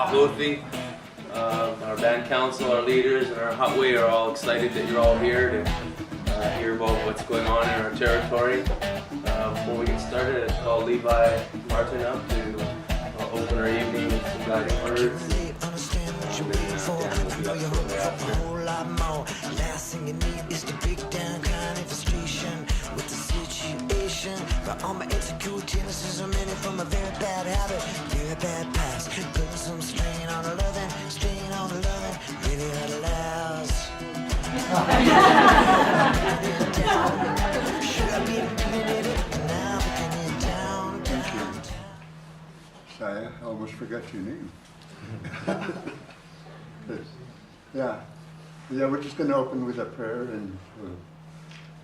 Both our band council, our leaders, and our hotway are all excited that you're all here to hear about what's going on in our territory. Before we get started, I'd call Levi Martin up to open our evening with some guiding words. Last thing you need is the big down kind of frustration with the situation. But all my insecure tendencies are many from a very bad habit, very bad past. Putting some strain on the loving, really at last. Should I be committed now? Beginning down. Thank you. Saya, I almost forgot your name. Yeah, we're just going to open with a prayer and we'll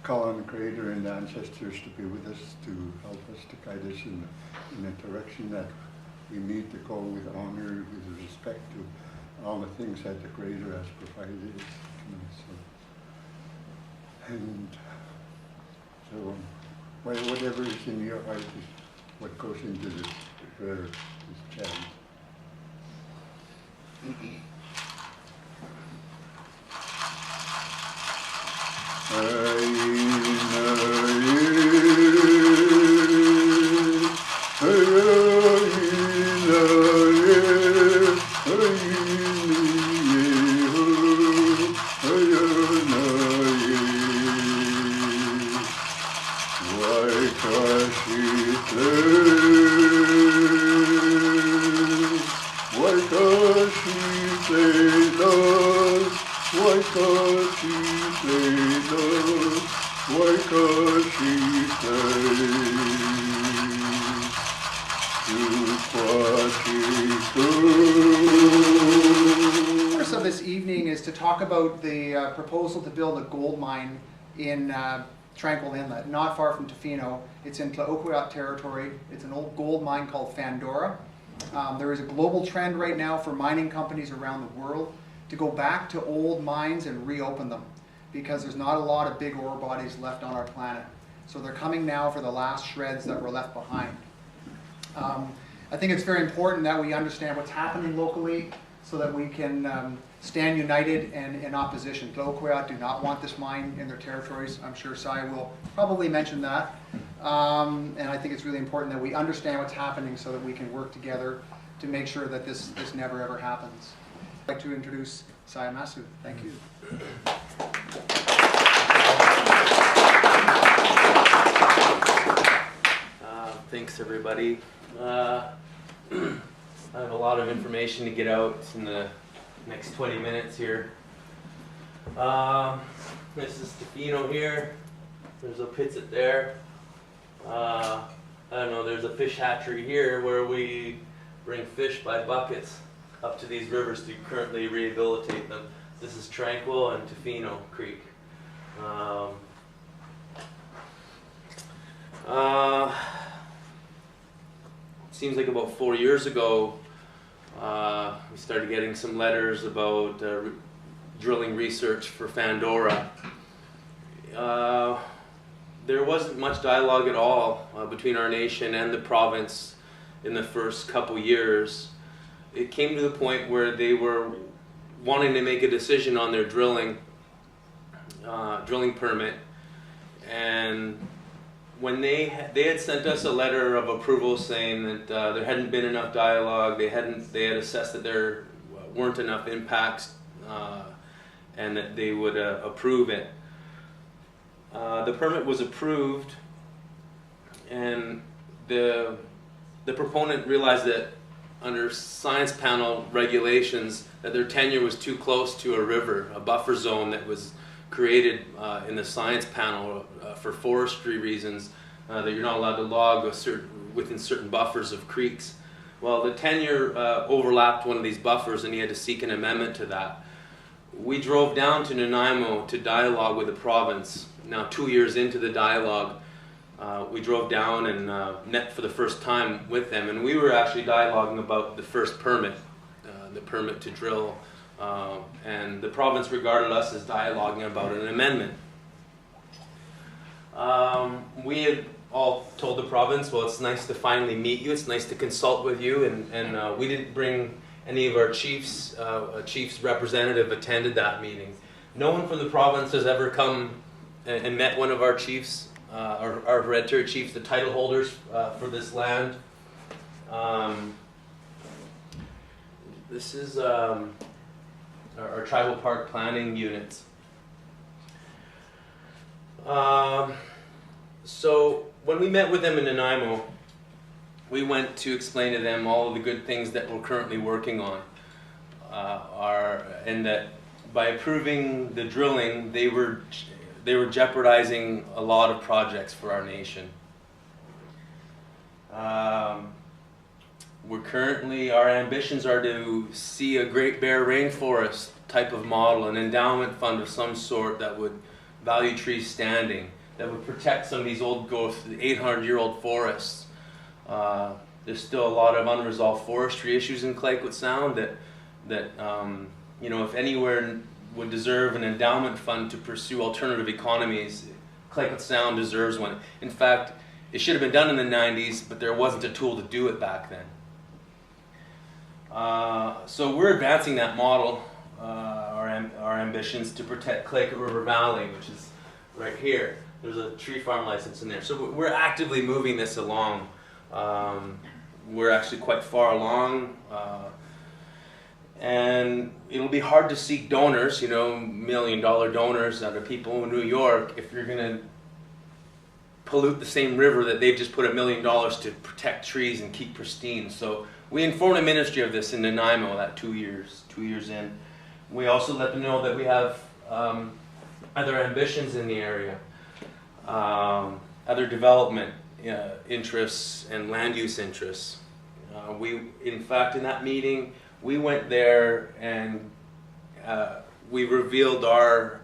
call on the Creator and the ancestors to be with us, to help us, to guide us in a direction that we need to go with honor, with respect to all the things that the Creator has provided us. So whatever is in your heart is what goes into this prayer, this chant. The purpose of this evening is to talk about the proposal to build a gold mine in Tranquil Inlet, not far from Tofino. It's in clayoquot territory. It's an old gold mine called Fandora. There is a global trend right now for mining companies around the world to go back to old mines and reopen them, because there's not a lot of big ore bodies left on our planet. So they're coming now for the last shreds that were left behind. I think it's very important that we understand what's happening locally so that we can stand united and in opposition. Clayoquot do not want this mine in their territories. I'm sure Sai will probably mention that. And I think it's really important that we understand what's happening so that we can work together to make sure that this never ever happens. I'd like to introduce Sai Masu. Thank you. Thanks, everybody. I have a lot of information to get out in the next 20 minutes here. This is Tofino here. There's a Pitsit there. I don't know, there's a fish hatchery here where we bring fish by buckets up to these rivers to currently rehabilitate them. This is Tranquil and Tofino Creek. Seems like about 4 years ago, we started getting some letters about drilling research for Fandora. There wasn't much dialogue at all between our nation and the province in the first couple years. It came to the point where they were wanting to make a decision on their drilling permit, and when they had sent us a letter of approval saying that there hadn't been enough dialogue, they had assessed that there weren't enough impacts, and that they would approve it. The permit was approved, and the proponent realized that under science panel regulations that their tenure was too close to a river, a buffer zone that was created in the science panel for forestry reasons, that you're not allowed to log within certain buffers of creeks. Well, the tenure overlapped one of these buffers, and he had to seek an amendment to that. We drove down to Nanaimo to dialogue with the province. Now, 2 years into the dialogue, we drove down and met for the first time with them, and we were actually dialoguing about the first permit, the permit to drill, and the province regarded us as dialoguing about an amendment. We had all told the province, well, it's nice to finally meet you, it's nice to consult with you, and we didn't bring any of our chiefs, a chief's representative attended that meeting. No one from the province has ever come and met one of our chiefs, our hereditary chiefs, the title holders for this land. This is our tribal park planning units. So when we met with them in Nanaimo, we went to explain to them all of the good things that we're currently working on, and that by approving the drilling, they were jeopardizing a lot of projects for our nation. Our ambitions are to see a Great Bear Rainforest type of model, an endowment fund of some sort that would value trees standing, that would protect some of these old growth, 800-year-old forests. There's still a lot of unresolved forestry issues in Clayoquot Sound that if anywhere would deserve an endowment fund to pursue alternative economies, Clayoquot Sound deserves one. In fact, it should have been done in the 90s, but there wasn't a tool to do it back then. So we're advancing that model, our ambitions to protect Clayoquot River Valley, which is right here. There's a tree farm license in there. So we're actively moving this along. We're actually quite far along. And it'll be hard to seek donors, $1 million donors out of people in New York if you're going to pollute the same river that they've just put $1 million to protect trees and keep pristine. So we informed the ministry of this in Nanaimo, that 2 years in. We also let them know that we have other ambitions in the area, other development interests and land use interests. In fact, in that meeting, we went there and we revealed our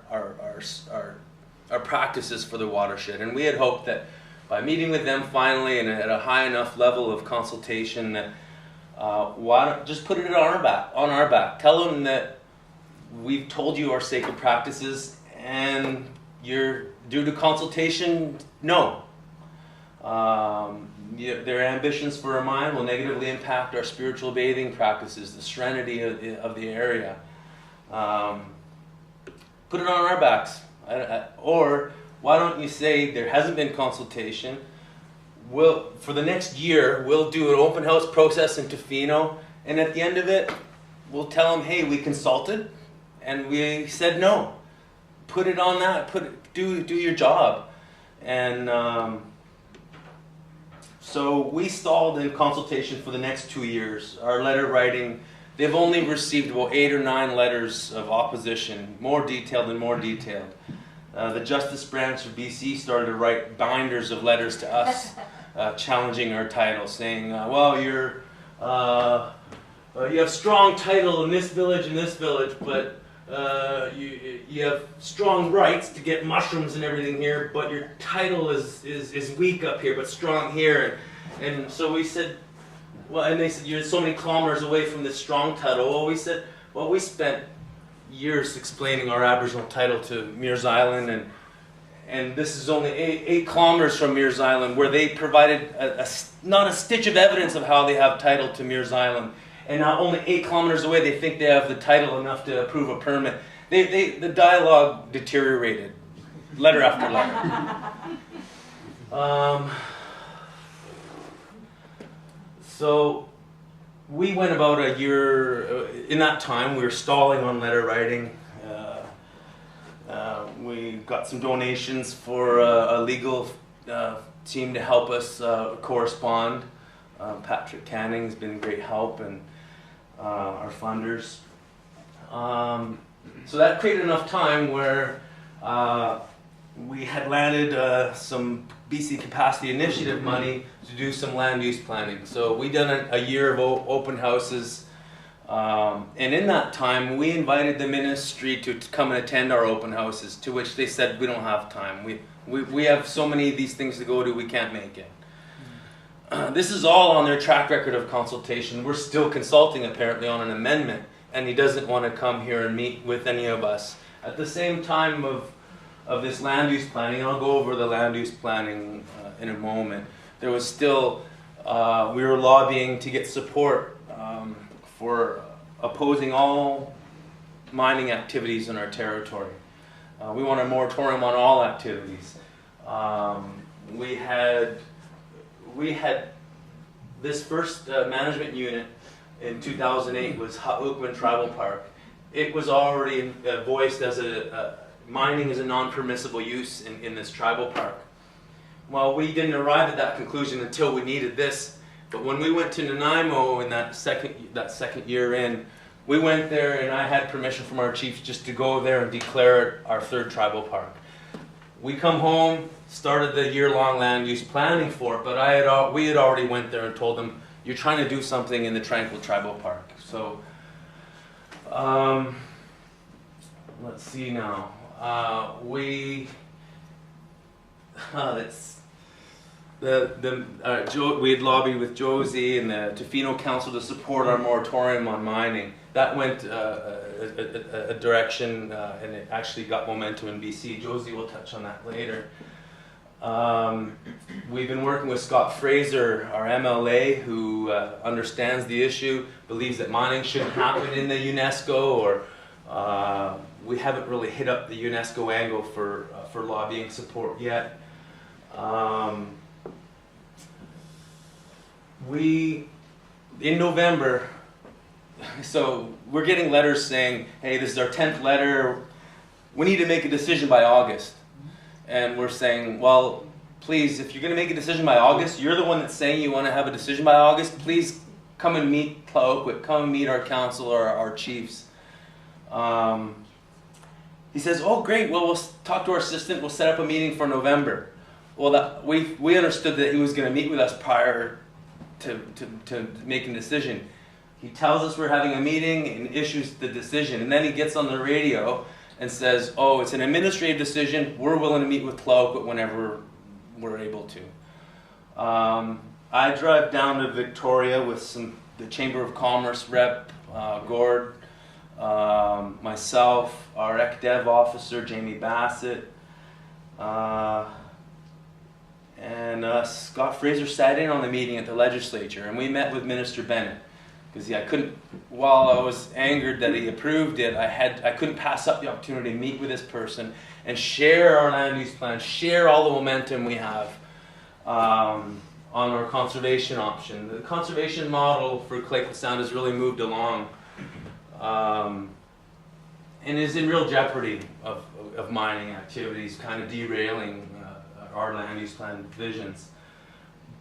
practices for the watershed, and we had hoped that by meeting with them finally and at a high enough level of consultation that why don't just put it on our back. Tell them that we've told you our sacred practices, and you're due to consultation. No. Their ambitions for our mind will negatively impact our spiritual bathing practices, the serenity of the area. Put it on our backs. Or why don't you say there hasn't been consultation? For the next year, we'll do an open house process in Tofino, and at the end of it, we'll tell them, hey, we consulted, and we said no. Put it on that. Do your job. And so we stalled in consultation for the next 2 years. Our letter writing, they've only received about 8 or 9 letters of opposition, more detailed and more detailed. The Justice Branch of BC started to write binders of letters to us, challenging our title, saying, you have strong title in this village and this village, but you have strong rights to get mushrooms and everything here, but your title is weak up here, but strong here. And so we said, and they said, you're so many kilometers away from this strong title. Well, we said, we spent years explaining our Aboriginal title to Mears Island, and this is only 8 kilometers from Mears Island, where they provided not a stitch of evidence of how they have title to Mears Island. And now only 8 kilometers away, they think they have the title enough to approve a permit. The dialogue deteriorated, letter after letter. So we went about a year. In that time, we were stalling on letter writing. We got some donations for a legal team to help us correspond. Patrick Canning has been a great help, and our funders. So that created enough time where we had landed some BC Capacity Initiative money to do some land use planning. So we done a year of open houses, and in that time we invited the ministry to come and attend our open houses, to which they said we don't have time. We have so many of these things to go to, we can't make it. This is all on their track record of consultation. We're still consulting apparently on an amendment, and he doesn't want to come here and meet with any of us. At the same time of this land use planning, I'll go over the land use planning in a moment, there was still, we were lobbying to get support for opposing all mining activities in our territory. We want a moratorium on all activities. We had this first management unit in 2008 was Ha'ukman Tribal Park. It was already voiced as mining is a non-permissible use in this tribal park. Well, we didn't arrive at that conclusion until we needed this. But when we went to Nanaimo in that second year in, we went there and I had permission from our chief just to go there and declare it our third tribal park. We come home, started the year-long land use planning for it, but we had already went there and told them, you're trying to do something in the Tranquil Tribal Park. So, let's see now. We had lobbied with Josie and the Tofino Council to support our moratorium on mining. That went a direction, and it actually got momentum in BC. Josie will touch on that later. We've been working with Scott Fraser, our MLA, who understands the issue, believes that mining shouldn't happen in the UNESCO, or we haven't really hit up the UNESCO angle for lobbying support yet. In November, so we're getting letters saying, hey, this is our 10th letter, we need to make a decision by August. And we're saying, well, please, if you're going to make a decision by August, you're the one that's saying you want to have a decision by August, please come and meet clayoquot, come and meet our council or our chiefs. He says, oh great, well we'll talk to our assistant, we'll set up a meeting for November. Well, we understood that he was going to meet with us prior to making a decision. He tells us we're having a meeting and issues the decision, and then he gets on the radio and says, oh, it's an administrative decision, we're willing to meet with clayoquot whenever we're able to. I drive down to Victoria with the Chamber of Commerce rep, Gord, myself, our ECDev officer, Jamie Bassett, and Scott Fraser sat in on the meeting at the legislature, and we met with Minister Bennett. Because while I was angered that he approved it, I couldn't pass up the opportunity to meet with this person and share our land use plan, share all the momentum we have on our conservation option. The conservation model for Clayoquot Sound has really moved along and is in real jeopardy of mining activities, kind of derailing our land use plan visions.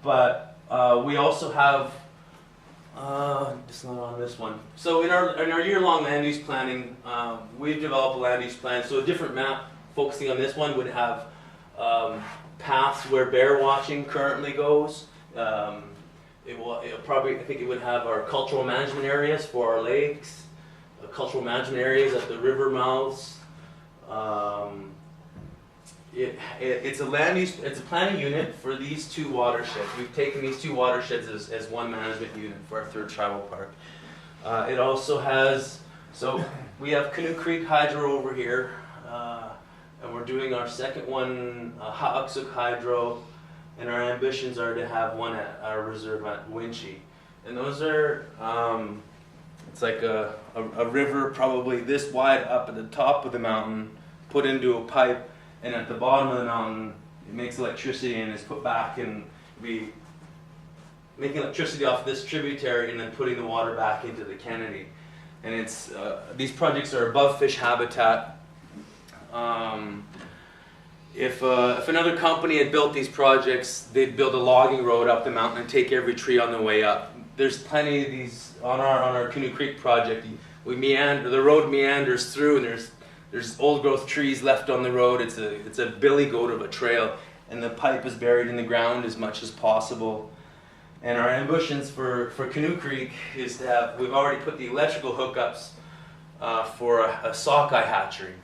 But we also have just not on this one. So in our year-long land use planning, we've developed a land use plan. So a different map focusing on this one would have paths where bear watching currently goes. It'll probably, I think it would have our cultural management areas for our lakes, cultural management areas at the river mouths. It's a land use, it's a planning unit for these two watersheds. We've taken these two watersheds as one management unit for our third tribal park. It also has, so we have Canoe Creek Hydro over here, and we're doing our second one, Ha'uksuk Hydro, and our ambitions are to have one at our reserve at Winchy. And those are, it's like a river probably this wide up at the top of the mountain, put into a pipe, and at the bottom of the mountain, it makes electricity and is put back, and we making electricity off this tributary and then putting the water back into the Kennedy. And it's these projects are above fish habitat. If another company had built these projects, they'd build a logging road up the mountain and take every tree on the way up. There's plenty of these on our Canoe Creek project. The road meanders through, and there's old growth trees left on the road. It's a billy goat of a trail, and the pipe is buried in the ground as much as possible. And our ambitions for Canoe Creek is to have, we've already put the electrical hookups for a sockeye hatchery.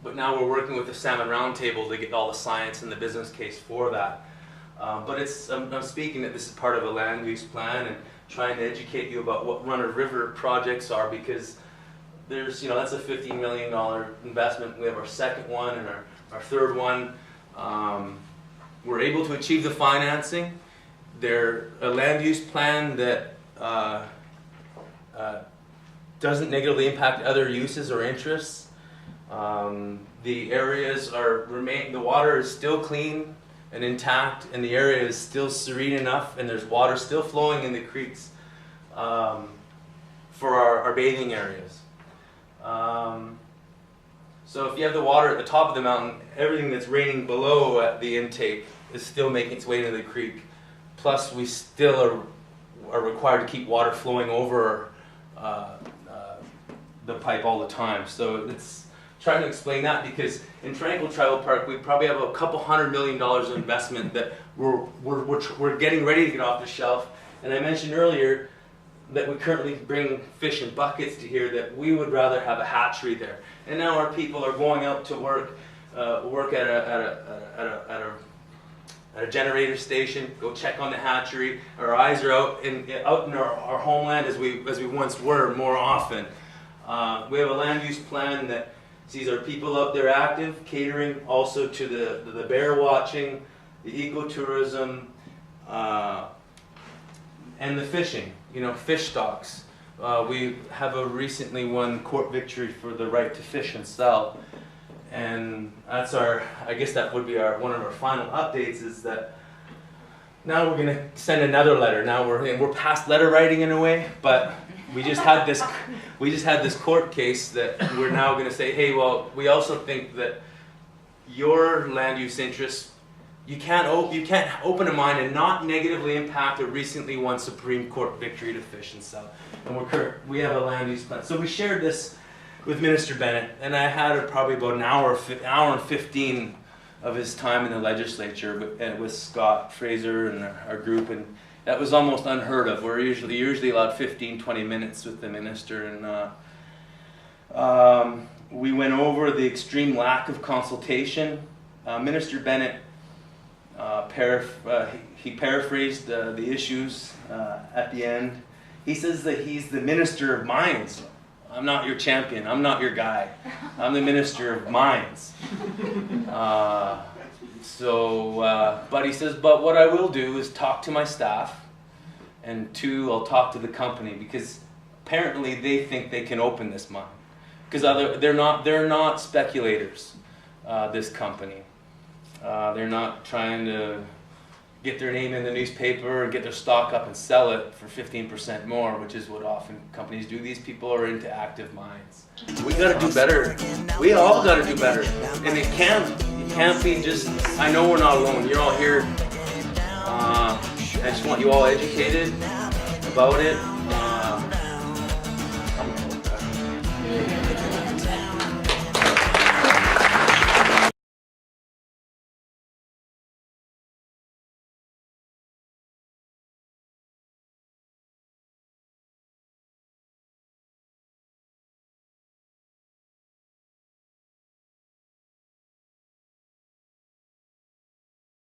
But now we're working with the Salmon Roundtable to get all the science and the business case for that. But I'm speaking that this is part of a land use plan and trying to educate you about what run-of-river projects are, because there's, that's a $15 million investment. We have our second one and our third one. We're able to achieve the financing. They're a land use plan that doesn't negatively impact other uses or interests. The areas the water is still clean and intact, and the area is still serene enough, and there's water still flowing in the creeks for our bathing areas. So if you have the water at the top of the mountain, everything that's raining below at the intake is still making its way into the creek. Plus, we still are required to keep water flowing over the pipe all the time. So it's trying to explain that, because in Tranquil Tribal Park, we probably have a couple $100 million of investment that we're getting ready to get off the shelf. And I mentioned earlier that we currently bring fish in buckets to here, that we would rather have a hatchery there. And now our people are going out to work at a generator station, go check on the hatchery. Our eyes are out in our homeland as we once were more often. We have a land use plan that sees our people out there active, catering also to the bear watching, the ecotourism, and the fishing. Fish stocks. We have a recently won court victory for the right to fish and sell, and that's I guess that would be one of our final updates, is that now we're going to send another letter. Now we're past letter writing in a way, but we just had this court case that we're now going to say, hey, well, we also think that your land use interests, you can't open a mine and not negatively impact a recently won Supreme Court victory to fish and sell. And we have a land use plan. So we shared this with Minister Bennett, and I had probably about an hour and 15 of his time in the legislature with Scott Fraser and our group, and that was almost unheard of. We're usually allowed 15-20 minutes with the minister, and we went over the extreme lack of consultation. Minister Bennett he paraphrased the issues at the end. He says that he's the minister of mines. I'm not your champion. I'm not your guy. I'm the minister of mines. But he says, but what I will do is talk to my staff, and 2, I'll talk to the company, because apparently they think they can open this mine. Because they're not speculators, this company. They're not trying to get their name in the newspaper and get their stock up and sell it for 15% more, which is what often companies do. These people are into active mines. We got to do better. We all got to do better. And it can't be just, I know we're not alone. You're all here. I just want you all educated about it.